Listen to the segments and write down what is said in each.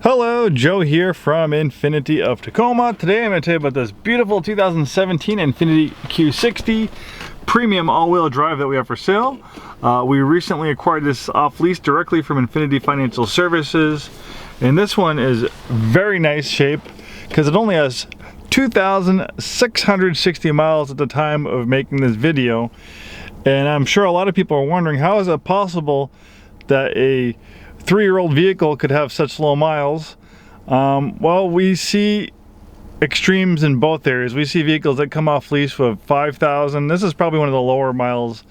Hello, Joe here from Infiniti of Tacoma. Today I'm going to tell you about this beautiful 2017 Infiniti Q60 premium all-wheel drive that we have for sale. We recently acquired this off-lease directly from Infiniti Financial Services, and this one is very nice shape because it only has 2,660 miles at the time of making this video. And I'm sure a lot of people are wondering, how is it possible that a 3-year-old vehicle could have such low miles? Well, we see extremes in both areas. We see vehicles that come off lease with 5,000. This is probably one of the lower miles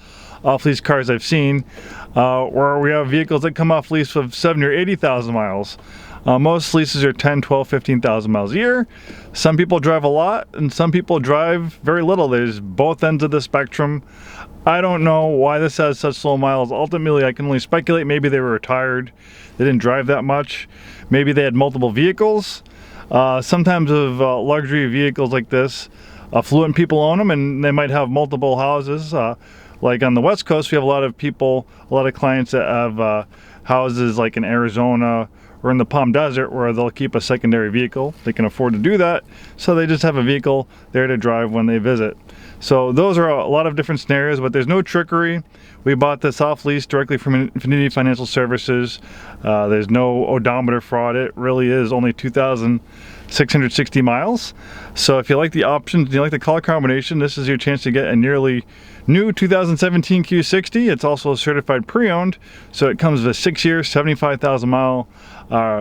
off lease cars I've seen, where we have vehicles that come off lease with 70 or 80,000 miles. Most leases are 10, 12, 15,000 miles a year. Some people drive a lot and some people drive very little. There's both ends of the spectrum. I don't know why this has such low miles. Ultimately, I can only speculate. Maybe they were retired. They didn't drive that much. Maybe they had multiple vehicles. Sometimes with luxury vehicles like this, affluent people own them and they might have multiple houses. Like on the West Coast, we have a lot of people, a lot of clients that have houses like in Arizona or in the Palm Desert where they'll keep a secondary vehicle. They can afford to do that, so they just have a vehicle there to drive when they visit. So those are a lot of different scenarios, but there's no trickery. We bought this off lease directly from Infiniti Financial Services. There's no odometer fraud. It really is only 2,660 miles. So if you like the options, you like the color combination, this is your chance to get a nearly new 2017 Q60. It's also certified pre-owned, so it comes with a 6-year, 75,000 mile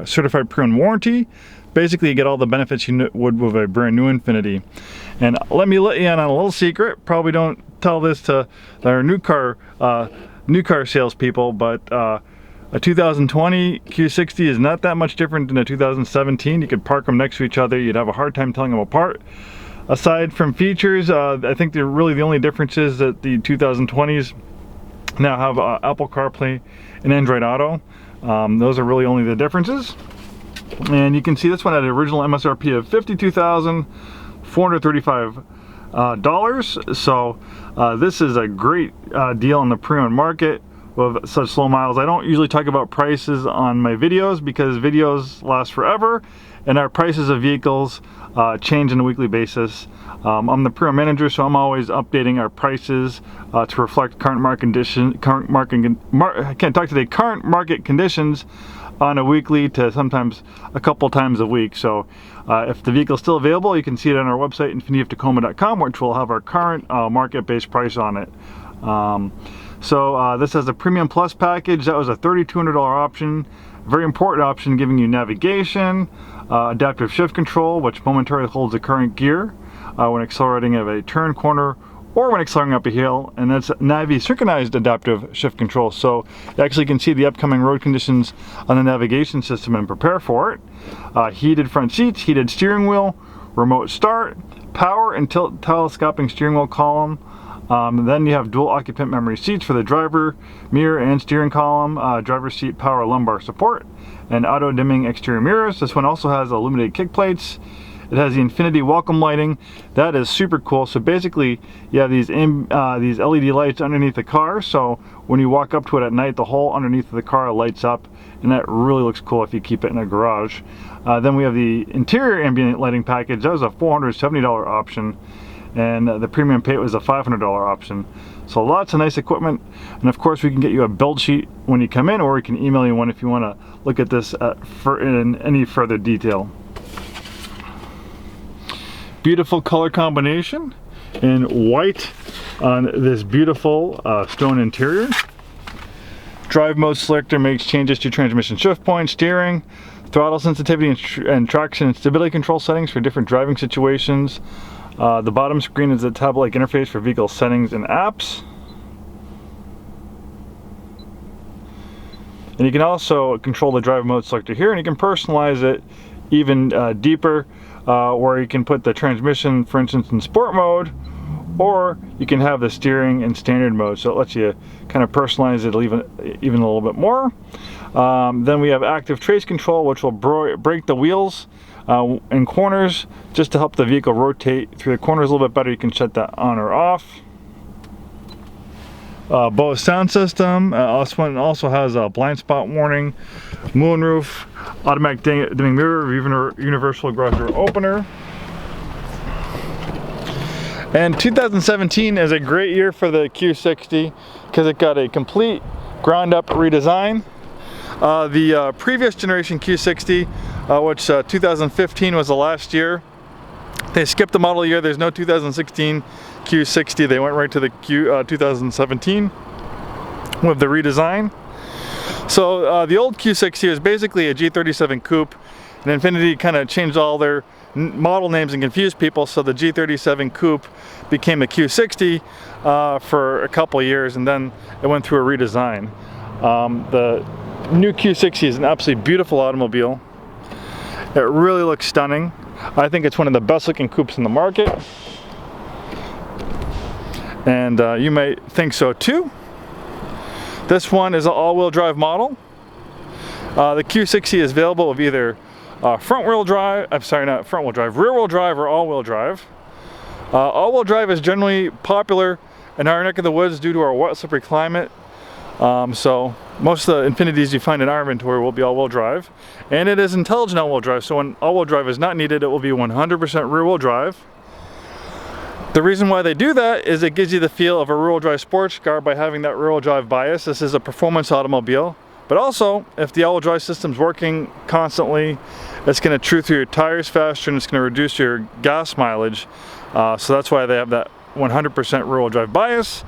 certified pre-owned warranty. Basically, you get all the benefits you would with a brand new Infiniti. And let me let you in on a little secret. Probably don't tell this to our new car salespeople, but a 2020 Q60 is not that much different than a 2017. You could park them next to each other. You'd have a hard time telling them apart. Aside from features, I think they're really the only difference is that the 2020s now have Apple CarPlay and Android Auto. Those are really only the differences. And you can see this one at an original MSRP of $52,435. So this is a great deal in the pre-owned market with such low miles. I don't usually talk about prices on my videos because videos last forever and our prices of vehicles change on a weekly basis. I'm the pre-owned manager, so I'm always updating our prices to reflect current market conditions. Current market conditions on a weekly to sometimes a couple times a week. So if the vehicle is still available, you can see it on our website, infinitioftacoma.com, which will have our current market-based price on it. So this has a Premium Plus package. That was a $3,200 option. Very important option, giving you navigation, adaptive shift control, which momentarily holds the current gear when accelerating at a turn, corner, or when accelerating up a hill, and that's Navi synchronized adaptive shift control. So you actually can see the upcoming road conditions on the navigation system and prepare for it. Heated front seats, heated steering wheel, remote start, power and tilt telescoping steering wheel column. Then you have dual occupant memory seats for the driver, mirror and steering column, driver's seat power lumbar support, and auto dimming exterior mirrors. This one also has illuminated kick plates. It has the Infiniti welcome lighting. That is super cool. So basically, you have these LED lights underneath the car. So when you walk up to it at night, the whole underneath of the car lights up, and that really looks cool if you keep it in a garage. Then we have the interior ambient lighting package. That was a $470 option, and the premium paint was a $500 option. So lots of nice equipment, and of course we can get you a build sheet when you come in, or we can email you one if you want to look at this in any further detail. Beautiful color combination in white on this beautiful stone interior. Drive mode selector makes changes to transmission shift point, steering, throttle sensitivity and traction and stability control settings for different driving situations. The bottom screen is a tablet-like interface for vehicle settings and apps. And you can also control the drive mode selector here, and you can personalize it even deeper, where you can put the transmission, for instance, in sport mode, or you can have the steering in standard mode. So it lets you kind of personalize it even a little bit more. Then we have active trace control, which will brake the wheels in corners just to help the vehicle rotate through the corners a little bit better. You can shut that on or off. Bose sound system. This one also has a blind spot warning, moonroof, automatic dimming mirror, even universal garage door opener. And 2017 is a great year for the Q60 because it got a complete ground up redesign. The previous generation Q60, which 2015 was the last year, they skipped the model year. There's no 2016 Q60. They went right to the 2017 with the redesign. So the old Q60 is basically a G37 coupe, and Infiniti kind of changed all their model names and confused people, so the G37 coupe became a Q60 for a couple years, and then it went through a redesign. The new Q60 is an absolutely beautiful automobile. It really looks stunning. I think it's one of the best looking coupes in the market, and you might think so too. This one is an all-wheel drive model. The Q60 is available with either front-wheel drive, not front-wheel drive, rear-wheel drive or all-wheel drive. All-wheel drive is generally popular in our neck of the woods due to our wet, slippery climate. So most of the Infinitis you find in our inventory will be all-wheel drive. And it is intelligent all-wheel drive, so when all-wheel drive is not needed, it will be 100% rear-wheel drive. The reason why they do that is it gives you the feel of a rear-wheel drive sports car by having that rear-wheel drive bias. This is a performance automobile. But also, if the all-wheel drive system's working constantly, it's going to chew through your tires faster and it's going to reduce your gas mileage. So that's why they have that 100% rear-wheel drive bias.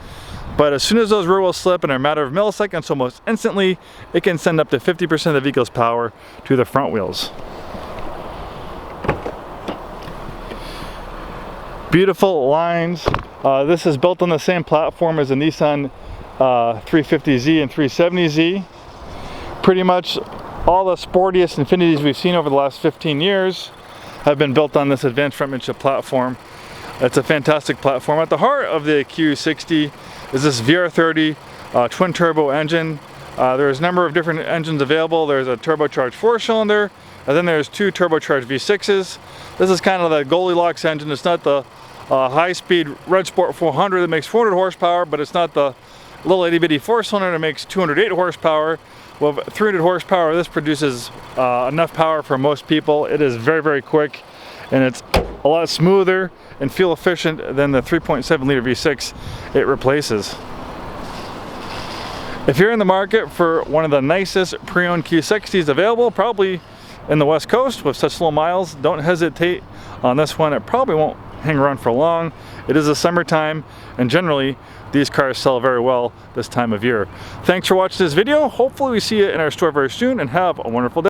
But as soon as those rear wheels slip in a matter of milliseconds, almost instantly, it can send up to 50% of the vehicle's power to the front wheels. Beautiful lines. This is built on the same platform as the Nissan 350Z and 370Z. Pretty much all the sportiest Infinitis we've seen over the last 15 years have been built on this Advanced Front Midship platform. It's a fantastic platform. At the heart of the Q60 is this VR30 twin turbo engine. There's a number of different engines available. There's a turbocharged 4-cylinder, and then there's 2 turbocharged V6s. This is kind of the Goldilocks engine. It's not the high-speed Red Sport 400 that makes 400 horsepower, but it's not the little itty-bitty 4-cylinder that makes 208 horsepower. With 300 horsepower, this produces enough power for most people. It is very, very quick, and it's a lot smoother and fuel efficient than the 3.7 liter V6 it replaces. If you're in the market for one of the nicest pre-owned Q60s available, probably in the West Coast with such low miles, don't hesitate on this one. It probably won't hang around for long. It is the summertime, and generally these cars sell very well this time of year. Thanks for watching this video. Hopefully we see you in our store very soon, and have a wonderful day.